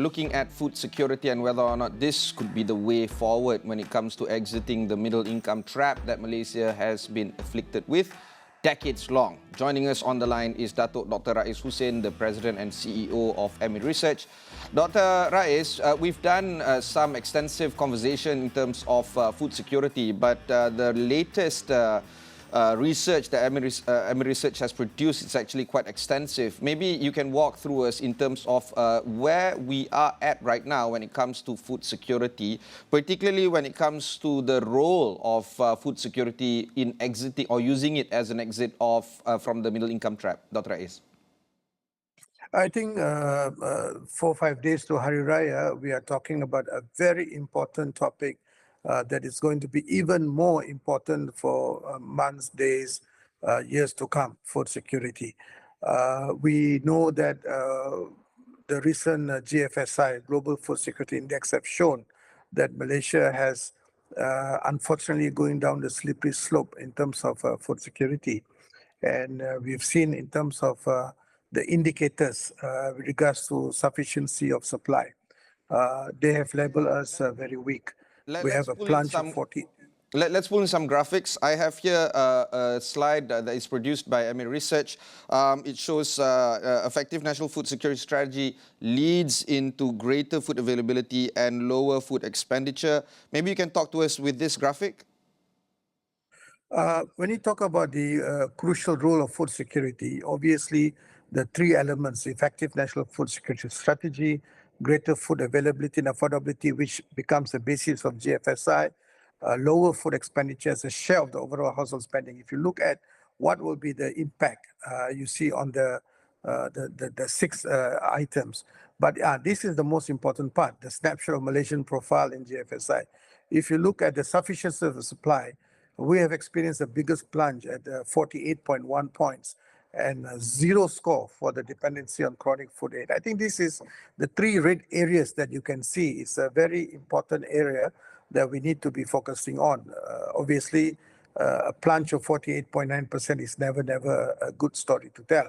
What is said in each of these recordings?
looking at food security and whether or not this could be the way forward when it comes to exiting the middle income trap that Malaysia has been afflicted with decades long. Joining us on the line is Datuk Dr. Rais Hussein, the President and CEO of EMIR Research. Dr. Rais, we've done some extensive conversation in terms of food security, but the latest research that EMIR Research has produced is actually quite extensive. Maybe you can walk through us in terms of where we are at right now when it comes to food security, particularly when it comes to the role of food security in exiting or using it as an exit of from the middle income trap. Dr. Rais. I think 4 or 5 days to Hari Raya, we are talking about a very important topic that is going to be even more important for months, days, years to come, food security. We know that the recent GFSI, Global Food Security Index, have shown that Malaysia has unfortunately going down the slippery slope in terms of food security. And we've seen in terms of the indicators with regards to sufficiency of supply, they have labeled us very weak. We have a plunge of 40. Let's pull in some graphics. I have here a slide that is produced by EMIR Research. It shows effective national food security strategy leads into greater food availability and lower food expenditure. Maybe you can talk to us with this graphic. When you talk about the crucial role of food security, obviously the three elements: effective national food security strategy, greater food availability and affordability, which becomes the basis of GFSI, lower food expenditure as a share of the overall household spending. If you look at what will be the impact, you see on the six items. But this is the most important part, the snapshot of Malaysian profile in GFSI. If you look at the sufficiency of the supply, we have experienced the biggest plunge at 48.1 points and 0 score for the dependency on chronic food aid. I think this is the three red areas that you can see. It's a very important area that we need to be focusing on. Obviously, a plunge of 48.9% is never a good story to tell.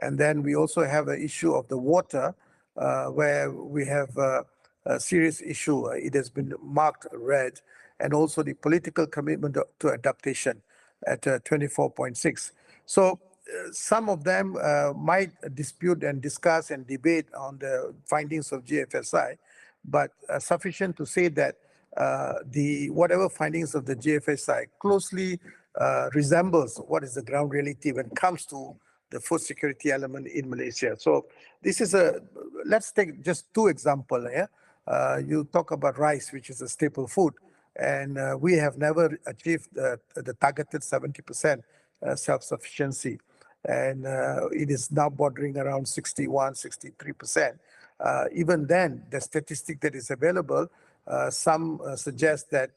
And then we also have an issue of the water, where we have a serious issue. It has been marked red, and also the political commitment to adaptation at 24.6. So some of them might dispute and discuss and debate on the findings of GFSI, but sufficient to say that the whatever findings of the GFSI closely resembles what is the ground reality when it comes to the food security element in Malaysia. So this is let's take just two examples here. You talk about rice, which is a staple food, and we have never achieved the targeted 70% self-sufficiency. And it is now bordering around 61, 63%. Even then, the statistic that is available, some suggest that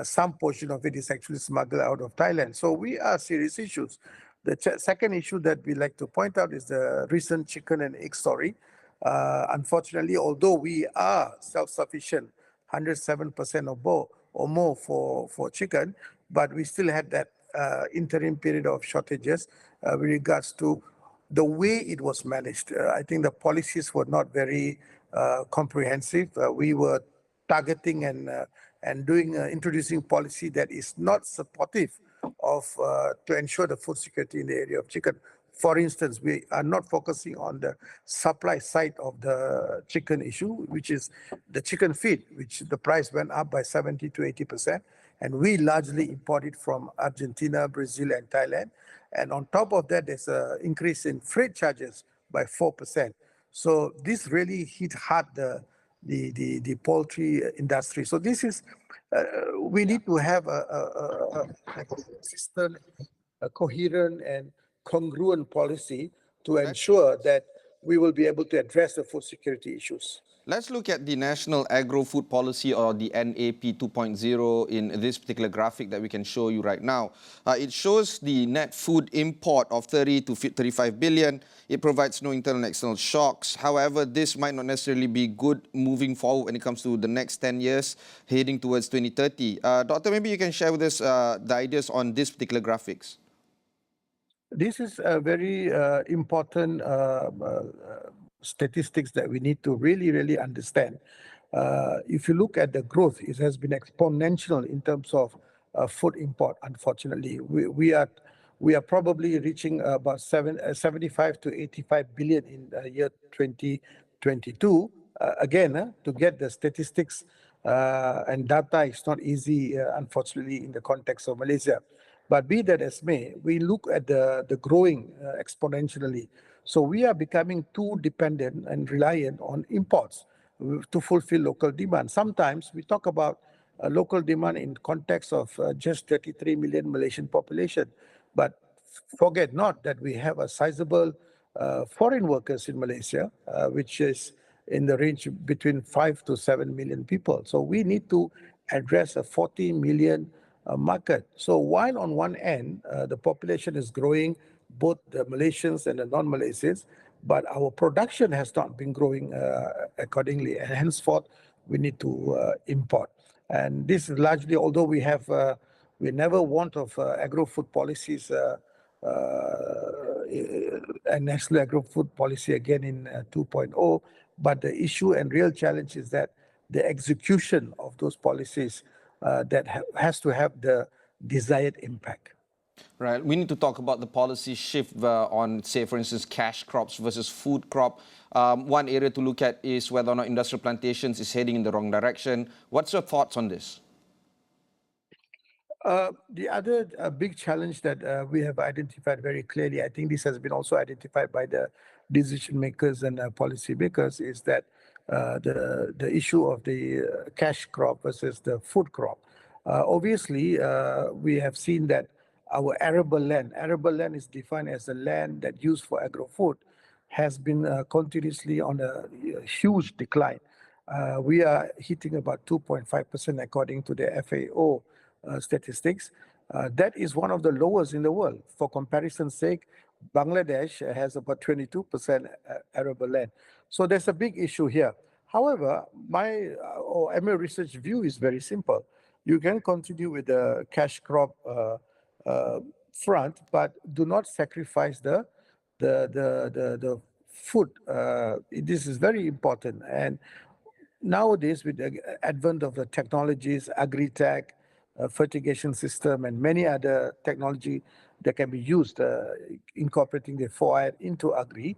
some portion of it is actually smuggled out of Thailand. So we are serious issues. The second issue that we like to point out is the recent chicken and egg story. Unfortunately, although we are self-sufficient, 107% or more for chicken, but we still had that interim period of shortages with regards to the way it was managed. I think the policies were not very comprehensive. We were targeting and introducing policy that is not supportive of to ensure the food security in the area of chicken. For instance, we are not focusing on the supply side of the chicken issue, which is the chicken feed, which the price went up by 70 to 80%. And we largely import it from Argentina, Brazil, and Thailand. And on top of that, there's an increase in freight charges by 4%. So this really hit hard the poultry industry. So this is, we need to have a consistent, a coherent and congruent policy to ensure that we will be able to address the food security issues. Let's look at the National Agro-Food Policy, or the NAP 2.0, in this particular graphic that we can show you right now. It shows the net food import of 30 to 35 billion. It provides no internal and external shocks. However, this might not necessarily be good moving forward when it comes to the next 10 years, heading towards 2030. Doctor, maybe you can share with us the ideas on this particular graphics. This is a very important statistics that we need to really understand. If you look at the growth, it has been exponential in terms of food import. Unfortunately, we are probably reaching about 75 to 85 billion in the year 2022. Again, to get the statistics and data is not easy, unfortunately, in the context of Malaysia. But be that as may, we look at the growing exponentially. So we are becoming too dependent and reliant on imports to fulfill local demand. Sometimes we talk about local demand in context of just 33 million Malaysian population, but forget not that we have a sizable foreign workers in Malaysia, which is in the range between 5 to 7 million people. So we need to address a 40 million market. So while on one end, the population is growing, both the Malaysians and the non-Malaysians, but our production has not been growing accordingly. And henceforth, we need to import. And this is largely, although we never want of agro-food policies and national agro-food policy again in 2.0, but the issue and real challenge is that the execution of those policies has to have the desired impact. Right. We need to talk about the policy shift on, say, for instance, cash crops versus food crop. One area to look at is whether or not industrial plantations is heading in the wrong direction. What's your thoughts on this? The other big challenge that we have identified very clearly, I think this has been also identified by the decision makers and policy makers, is that the issue of the cash crop versus the food crop. Obviously, we have seen that our arable land is defined as the land that used for agro-food, has been continuously on a huge decline. We are hitting about 2.5% according to the FAO statistics. That is one of the lowest in the world. For comparison's sake, Bangladesh has about 22% arable land. So there's a big issue here. However, my EMIR research view is very simple. You can continue with the cash crop front, but do not sacrifice the food. This is very important. And nowadays, with the advent of the technologies, agri-tech, fertigation system, and many other technology that can be used, incorporating the 4I into agri,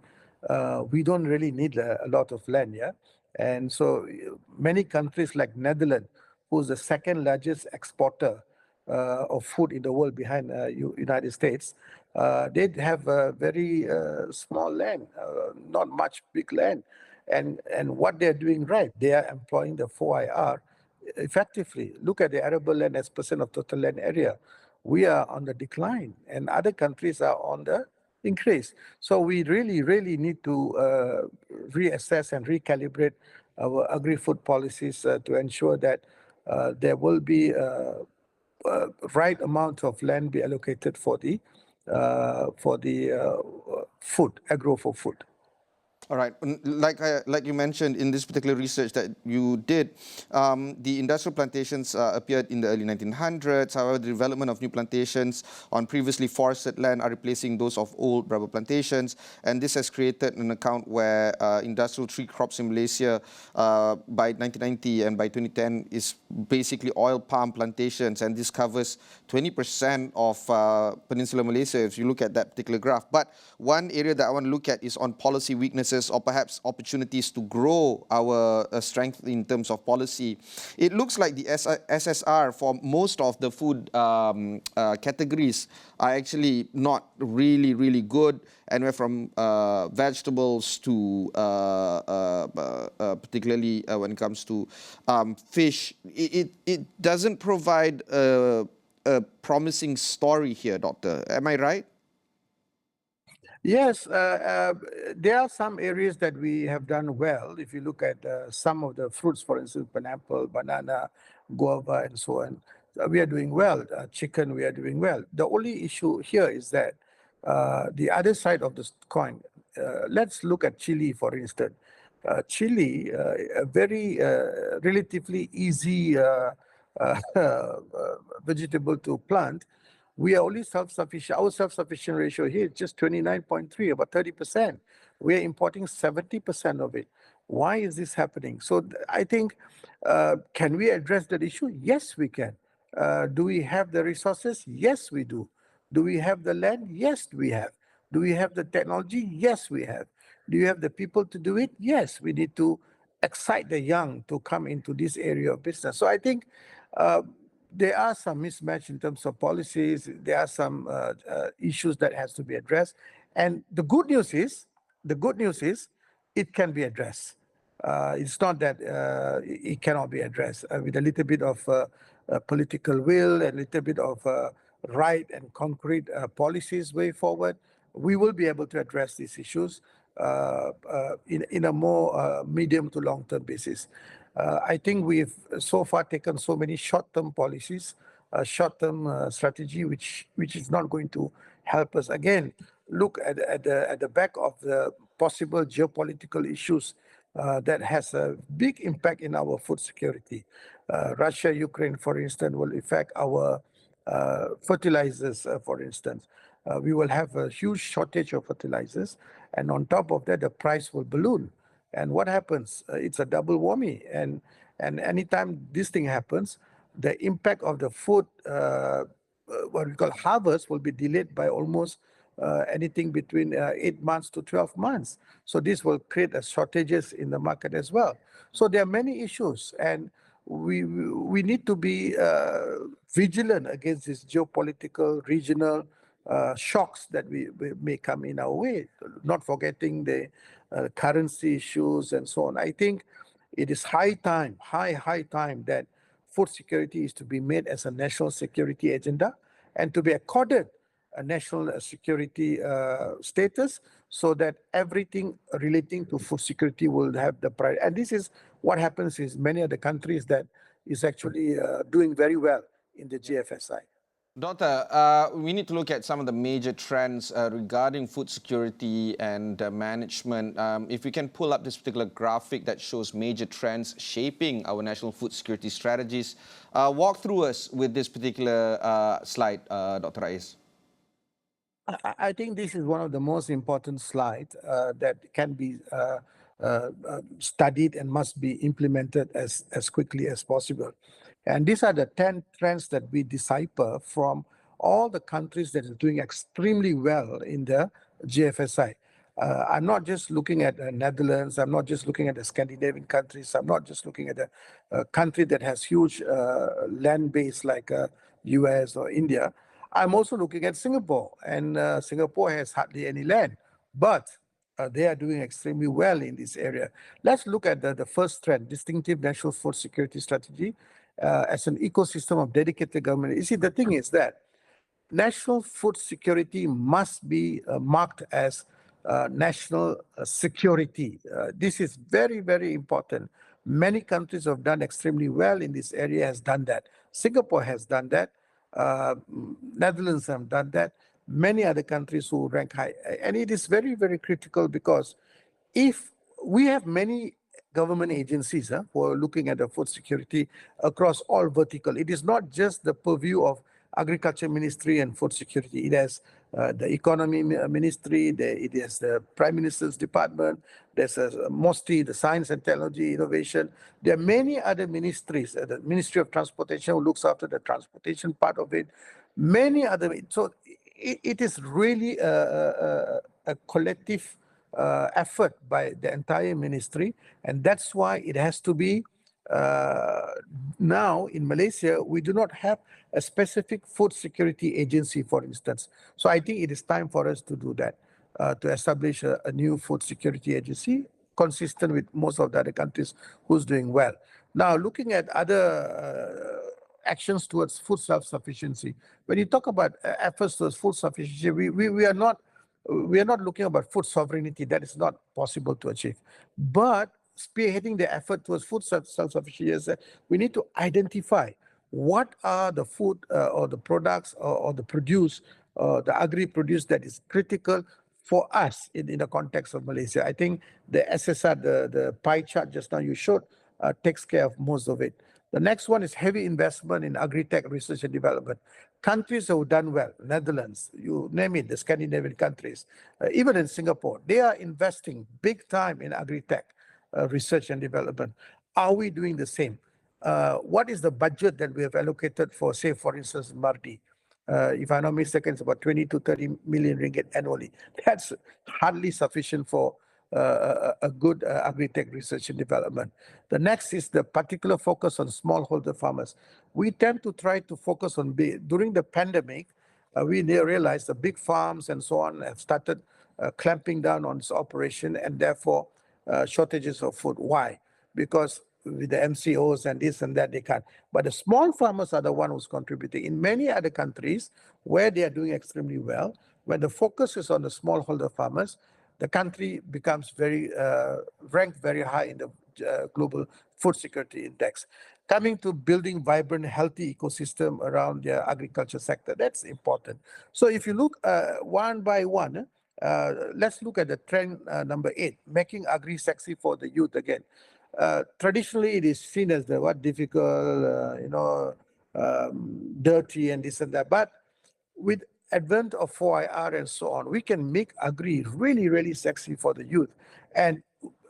we don't really need a lot of land, yeah? And so many countries like Netherlands, who's the second largest exporter of food in the world behind United States, they have a very small land, not much big land. And what they're doing right, they are employing the 4IR effectively. Look at the arable land as percent of total land area. We are on the decline and other countries are on the increase. So we really need to reassess and recalibrate our agri-food policies to ensure that there will be right amount of land be allocated for the food, agro for food. All right. Like you mentioned in this particular research that you did, the industrial plantations appeared in the early 1900s. However, the development of new plantations on previously forested land are replacing those of old rubber plantations. And this has created an account where industrial tree crops in Malaysia by 1990 and by 2010 is basically oil palm plantations. And this covers 20% of Peninsular Malaysia if you look at that particular graph. But one area that I want to look at is on policy weaknesses or perhaps opportunities to grow our strength in terms of policy. It looks like the SSR for most of the food categories are actually not really good, anywhere from vegetables to particularly when it comes to fish. It doesn't provide a promising story here, Doctor. Am I right? Yes, there are some areas that we have done well. If you look at some of the fruits, for instance, pineapple, banana, guava, and so on, we are doing well. Chicken, we are doing well. The only issue here is that the other side of the coin, let's look at chili, for instance. Chili, a very relatively easy vegetable to plant. We are only self-sufficient. Our self-sufficient ratio here is just 29.3, about 30%. We're importing 70% of it. Why is this happening? So I think, can we address that issue? Yes, we can. Do we have the resources? Yes, we do. Do we have the land? Yes, we have. Do we have the technology? Yes, we have. Do you have the people to do it? Yes, we need to excite the young to come into this area of business. So I think uh, there are some mismatch in terms of policies. There are some issues that has to be addressed. And the good news is, it can be addressed. It's not that it cannot be addressed with a little bit of political will and a little bit of right and concrete policies way forward. We will be able to address these issues in a more medium to long term basis. I think we've so far taken so many short term policies, short term strategy, which is not going to help us. Again, look at the back of the possible geopolitical issues that has a big impact in our food security. Russia, Ukraine, for instance, will affect our fertilizers, for instance. We will have a huge shortage of fertilizers, and on top of that, the price will balloon. And what happens? It's a double whammy. And anytime this thing happens, the impact of the food, what we call harvest, will be delayed by almost anything between 8 months to 12 months. So this will create shortages in the market as well. So there are many issues, and we need to be vigilant against these geopolitical, regional shocks that we may come in our way. Not forgetting the currency issues and so on. I think it is high time that food security is to be made as a national security agenda and to be accorded a national security status, so that everything relating to food security will have the priority. And this is what happens in many of the countries that is actually doing very well in the GFSI. Doctor, we need to look at some of the major trends regarding food security and management. If we can pull up this particular graphic that shows major trends shaping our national food security strategies, walk through us with this particular slide, Dr. Rais. I think this is one of the most important slides that can be studied and must be implemented as quickly as possible. And these are the 10 trends that we decipher from all the countries that are doing extremely well in the GFSI. I'm not just looking at the Netherlands. I'm not just looking at the Scandinavian countries. I'm not just looking at a country that has huge land base like US or India. I'm also looking at Singapore, and Singapore has hardly any land, but they are doing extremely well in this area. Let's look at the first trend, distinctive national food security strategy as an ecosystem of dedicated government. You see, the thing is that national food security must be marked as national security. This is very, very important. Many countries have done extremely well in this area, has done that. Singapore has done that. Netherlands have done that. Many other countries who rank high. And it is very, very critical, because if we have many government agencies who are looking at the food security across all vertical, it is not just the purview of Agriculture Ministry and Food Security. It has the Economy Ministry, it has the Prime Minister's Department, there's mostly the Science and Technology Innovation. There are many other ministries, the Ministry of Transportation who looks after the transportation part of it, many other. So it is really a collective effort by the entire ministry, and that's why it has to be now in Malaysia, we do not have a specific food security agency, for instance. So I think it is time for us to do that, to establish a new food security agency consistent with most of the other countries who's doing well. Now, looking at other actions towards food self-sufficiency, when you talk about efforts towards food sufficiency, we are not looking about food sovereignty. That is not possible to achieve. But spearheading the effort towards food self-sufficiency is that we need to identify what are the food or the products or the produce, the agri-produce that is critical for us in the context of Malaysia. I think the SSR, the pie chart just now you showed, takes care of most of it. The next one is heavy investment in agri-tech research and development. Countries who have done well, Netherlands, you name it, the Scandinavian countries, even in Singapore, they are investing big time in agri-tech research and development. Are we doing the same? What is the budget that we have allocated for, say, for instance, Mardi? If I'm not mistaken, it's about 20 to 30 million ringgit annually. That's hardly sufficient for a good agri-tech research and development. The next is the particular focus on smallholder farmers. We tend to try to focus on during the pandemic. We realized the big farms and so on have started clamping down on this operation, and therefore shortages of food. Why? Because with the MCOs and this and that, they can't. But the small farmers are the one who's contributing. In many other countries where they are doing extremely well, when the focus is on the smallholder farmers, the country becomes ranked very high in the global food security index. Coming to building vibrant, healthy ecosystem around the agriculture sector, that's important. So if you look one by one, let's look at the trend number 8, making agri sexy for the youth again. Traditionally, it is seen as the difficult, dirty and this and that. But with advent of 4IR and so on, we can make agri really, really sexy for the youth. And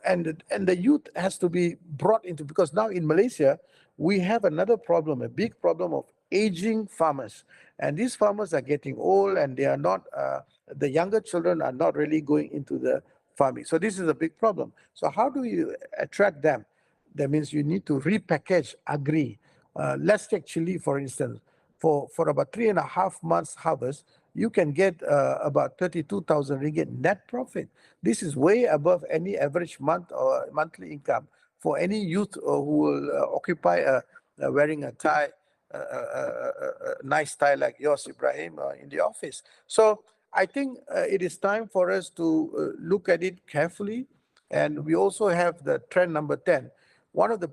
the youth has to be brought into, because now in Malaysia, we have another problem, a big problem of aging farmers. And these farmers are getting old, and they are not, the younger children are not really going into the farming. So this is a big problem. So how do you attract them? That means you need to repackage agri. Let's take chili, for instance. For about 3.5 months harvest, you can get about 32,000 ringgit net profit. This is way above any average month or monthly income for any youth who will occupy wearing a tie, a nice tie like yours, Ibrahim, in the office. So I think it is time for us to look at it carefully. And we also have the trend number 10. One of the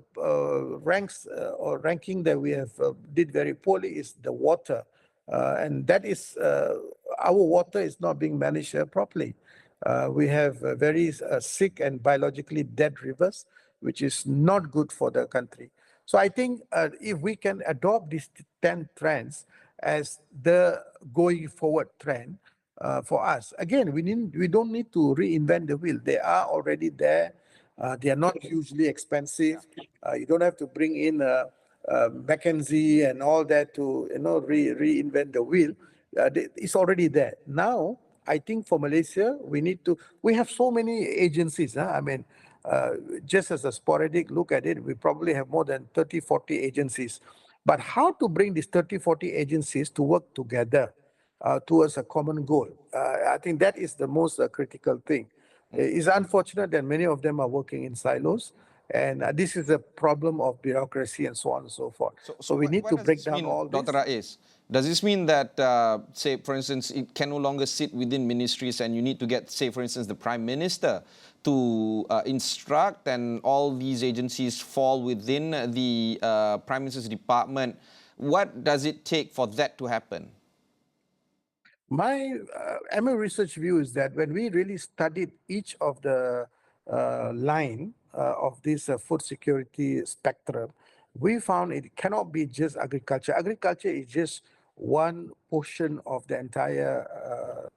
ranks or ranking that we have did very poorly is the water. And that is, our water is not being managed properly. We have very sick and biologically dead rivers, which is not good for the country. So I think if we can adopt these 10 trends as the going forward trend for us, again, we don't need to reinvent the wheel. They are already there. They are not hugely expensive. You don't have to bring in McKinsey and all that to reinvent the wheel. It's already there. Now, I think for Malaysia, we have so many agencies. I mean, just as a sporadic look at it, we probably have more than 30, 40 agencies. But how to bring these 30, 40 agencies to work together towards a common goal? I think that is the most critical thing. It's unfortunate that many of them are working in silos, and this is a problem of bureaucracy and so on and so forth. So we need to break down all this. Dr. Rais, does this mean that, say, for instance, it can no longer sit within ministries and you need to get, say, for instance, the Prime Minister to instruct, and all these agencies fall within the Prime Minister's department? What does it take for that to happen? My MA research view is that when we really studied each of the line of this food security spectrum, we found it cannot be just agriculture. Agriculture is just one portion of the entire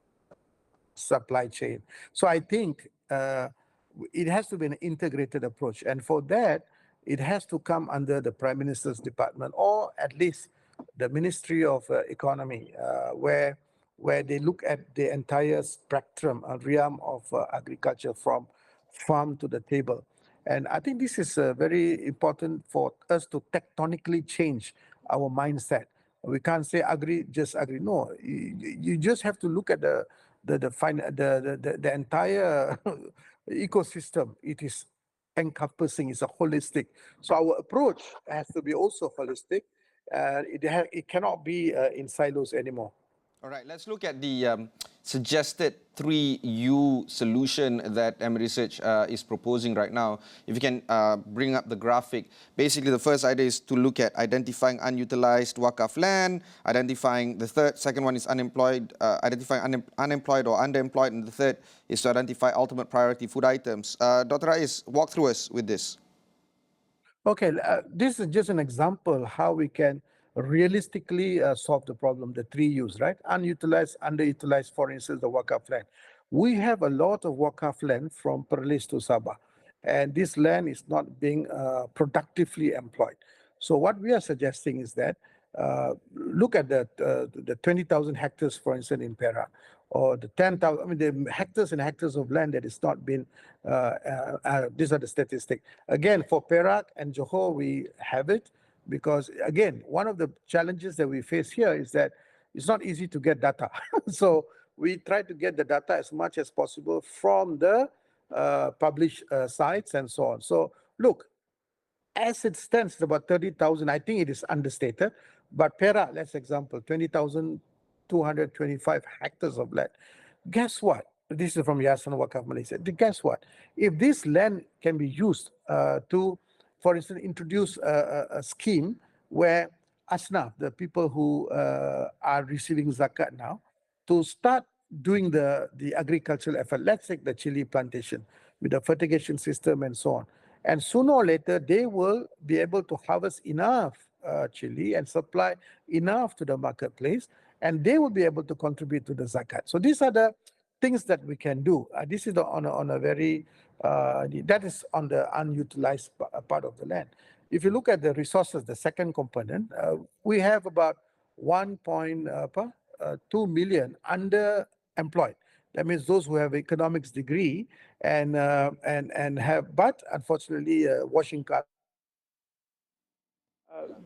supply chain. So I think it has to be an integrated approach. And for that, it has to come under the Prime Minister's department, or at least the Ministry of Economy, where they look at the entire spectrum, realm of agriculture from farm to the table. And I think this is very important for us to tectonically change our mindset. We can't say agri, just agri. No, you just have to look at the entire ecosystem. It is encompassing, it's a holistic. So our approach has to be also holistic. It cannot be in silos anymore. All right, let's look at the suggested 3U solution that MA Research is proposing right now. If you can bring up the graphic. Basically, the first idea is to look at identifying unutilized wakaf land, identifying the second one is unemployed, identifying unemployed or underemployed, and the third is to identify ultimate priority food items. Dr. Rais, walk through us with this. Okay, this is just an example how we can realistically solve the problem, the three U's, right? Unutilized, underutilized, for instance, the Wakaf land. We have a lot of Wakaf land from Perlis to Sabah, and this land is not being productively employed. So what we are suggesting is that look at the 20,000 hectares, for instance, in Perak, or the 10,000, I mean, the hectares and hectares of land that is not been, these are the statistics. Again, for Perak and Johor, we have it because, again, one of the challenges that we face here is that it's not easy to get data. So we try to get the data as much as possible from the published sites and so on. So look, as it stands, it's about 30,000. I think it is understated. But Perak, let's example, 20,225 hectares of land. Guess what? This is from Yayasan Wakaf Malaysia. Guess what? If this land can be used to, for instance, introduce a scheme where Asnaf, the people who are receiving zakat now, to start doing the agricultural effort. Let's take the chili plantation with the fertigation system and so on. And sooner or later, they will be able to harvest enough chili and supply enough to the marketplace, and they will be able to contribute to the zakat. So these are the things that we can do. This is on a very, that is on the unutilized part of the land. If you look at the resources, the second component, we have about 1.2 million underemployed. That means those who have economics degree and have, but unfortunately, washing card.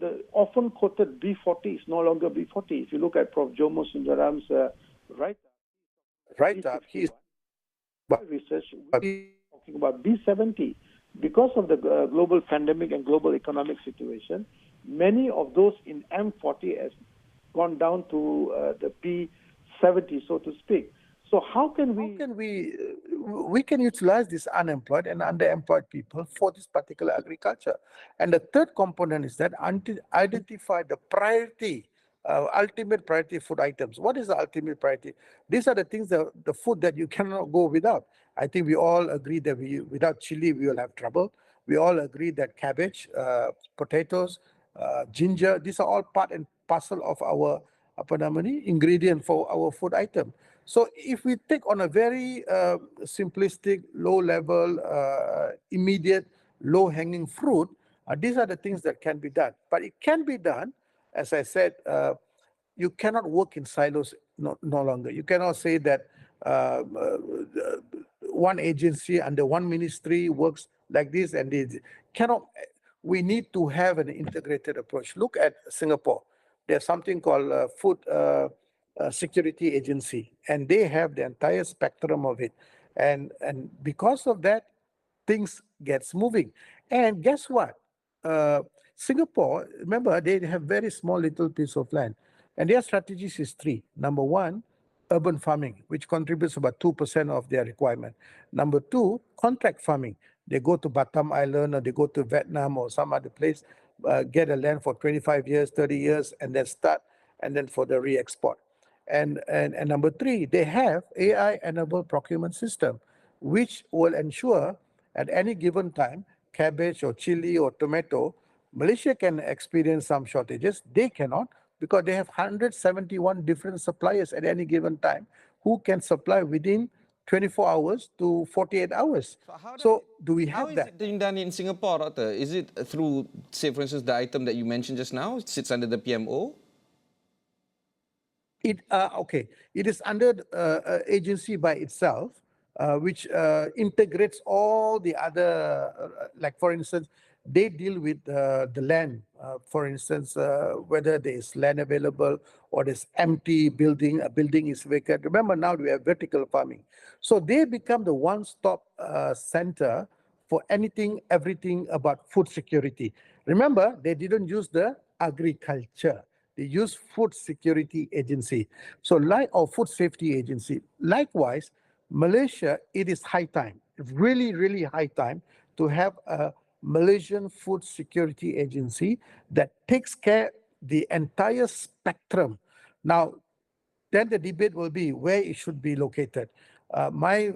The often quoted B40 is no longer B40. If you look at Prof. Jomo Sundaram's write-up, he's research talking about B70. Because of the global pandemic and global economic situation, many of those in M40 has gone down to the B70, so to speak. So how can we can utilize this unemployed and underemployed people for this particular agriculture? And the third component is that identify the priority, ultimate priority food items. What is the ultimate priority? These are the things that the food that you cannot go without. I think we all agree that without chili we will have trouble. We all agree that cabbage, potatoes, ginger, these are all part and parcel of our ingredient for our food item. So if we take on a very simplistic, low-level, immediate, low-hanging fruit, these are the things that can be done. But it can be done, as I said, you cannot work in silos no longer. You cannot say that one agency under one ministry works like this and they cannot. We need to have an integrated approach. Look at Singapore. There's something called Food Security Agency, and they have the entire spectrum of it. And because of that, things gets moving. And guess what? Singapore, remember, they have very small little piece of land. And their strategies is three. Number one, urban farming, which contributes about 2% of their requirement. Number two, contract farming. They go to Batam Island or they go to Vietnam or some other place, get a land for 25 years, 30 years, and then start, and then for the re-export. And number three, they have AI-enabled procurement system, which will ensure at any given time, cabbage or chili or tomato, Malaysia can experience some shortages. They cannot because they have 171 different suppliers at any given time who can supply within 24 hours to 48 hours. So do we have that? How is it being done in Singapore, Doctor? Is it through, say, for instance, the item that you mentioned just now, it sits under the PMO? Okay, it is under agency by itself, which integrates all the other, like for instance, they deal with the land. For instance, whether there is land available or there's empty building, a building is vacant. Remember now we have vertical farming. So they become the one-stop center for anything, everything about food security. Remember, they didn't use the agriculture. They use Food Security Agency, or Food Safety Agency. Likewise, Malaysia, it is high time, really, really high time to have a Malaysian Food Security Agency that takes care the entire spectrum. Now, then the debate will be where it should be located. My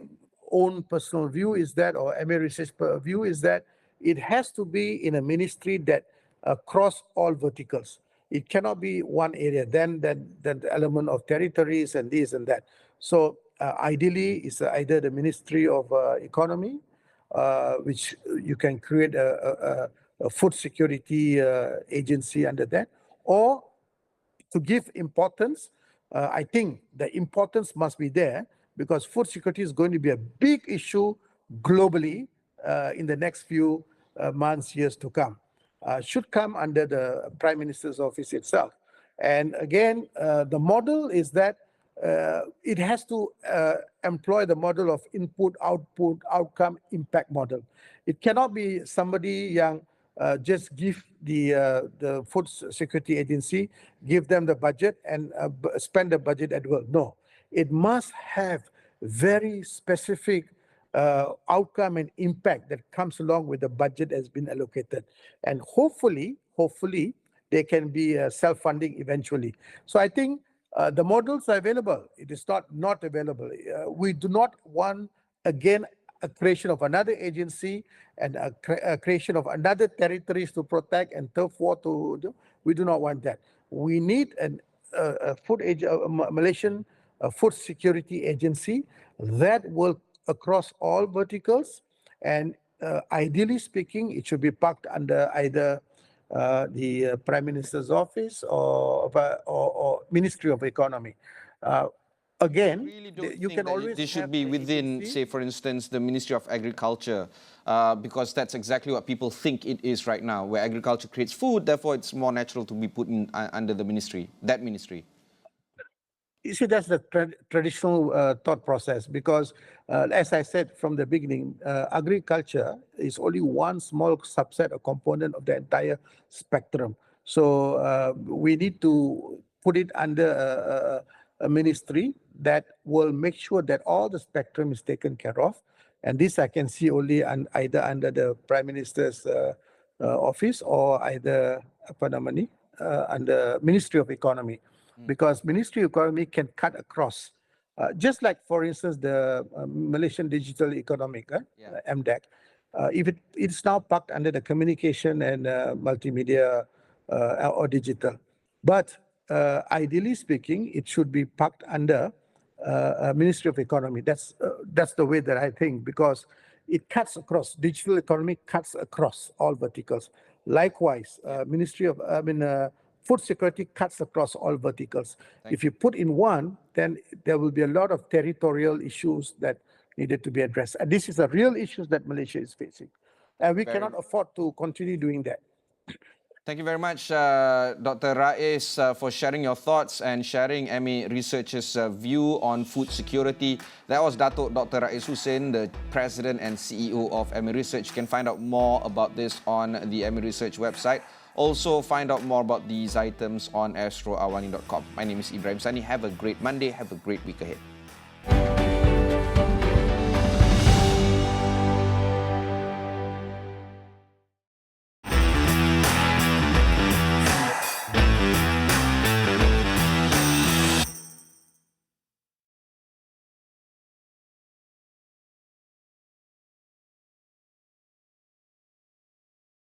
own personal view is that, or EMIR research view is that it has to be in a ministry that across all verticals. It cannot be one area. Then the element of territories and this and that. So ideally, it's either the Ministry of Economy, which you can create a food security agency under that, or to give importance, I think the importance must be there because food security is going to be a big issue globally in the next few months, years to come. Should come under the Prime Minister's office itself. And again, the model is that it has to employ the model of input, output, outcome, impact model. It cannot be somebody young just give the Food Security Agency, give them the budget and spend the budget at will. No, it must have very specific outcome and impact that comes along with the budget has been allocated. And hopefully, they can be self-funding eventually. So I think the models are available. It is not available. We do not want, again, a creation of another agency and a creation of another territories to protect and turf war to do. We do not want that. We need a Malaysian food security agency that will across all verticals, and ideally speaking, it should be parked under either the Prime Minister's office or Ministry of Economy. Again, really don't you think can that always this should have be the within, agency. say, for instance, the Ministry of Agriculture, because that's exactly what people think it is right now, where agriculture creates food, therefore it's more natural to be put in under the ministry, that ministry. You see, that's the traditional thought process because, as I said from the beginning, agriculture is only one small subset or component of the entire spectrum. So we need to put it under a ministry that will make sure that all the spectrum is taken care of. And this I can see only either under the Prime Minister's office or either under Ministry of Economy. Because Ministry of Economy can cut across. Just like, for instance, the Malaysian Digital Economic, MDEC, if it's now parked under the communication and multimedia or digital. But ideally speaking, it should be parked under Ministry of Economy. That's the way that I think, because it cuts across. Digital economy cuts across all verticals. Likewise, food security cuts across all verticals. If you put in one, then there will be a lot of territorial issues that needed to be addressed. And this is a real issue that Malaysia is facing. And we cannot afford to continue doing that. Thank you very much, Dr. Rais, for sharing your thoughts and sharing EMIR Research's view on food security. That was Dato' Dr. Rais Hussein, the President and CEO of EMIR Research. You can find out more about this on the EMIR Research website. Also, find out more about these items on astroawani.com. My name is Ibrahim Sani. Have a great Monday. Have a great week ahead.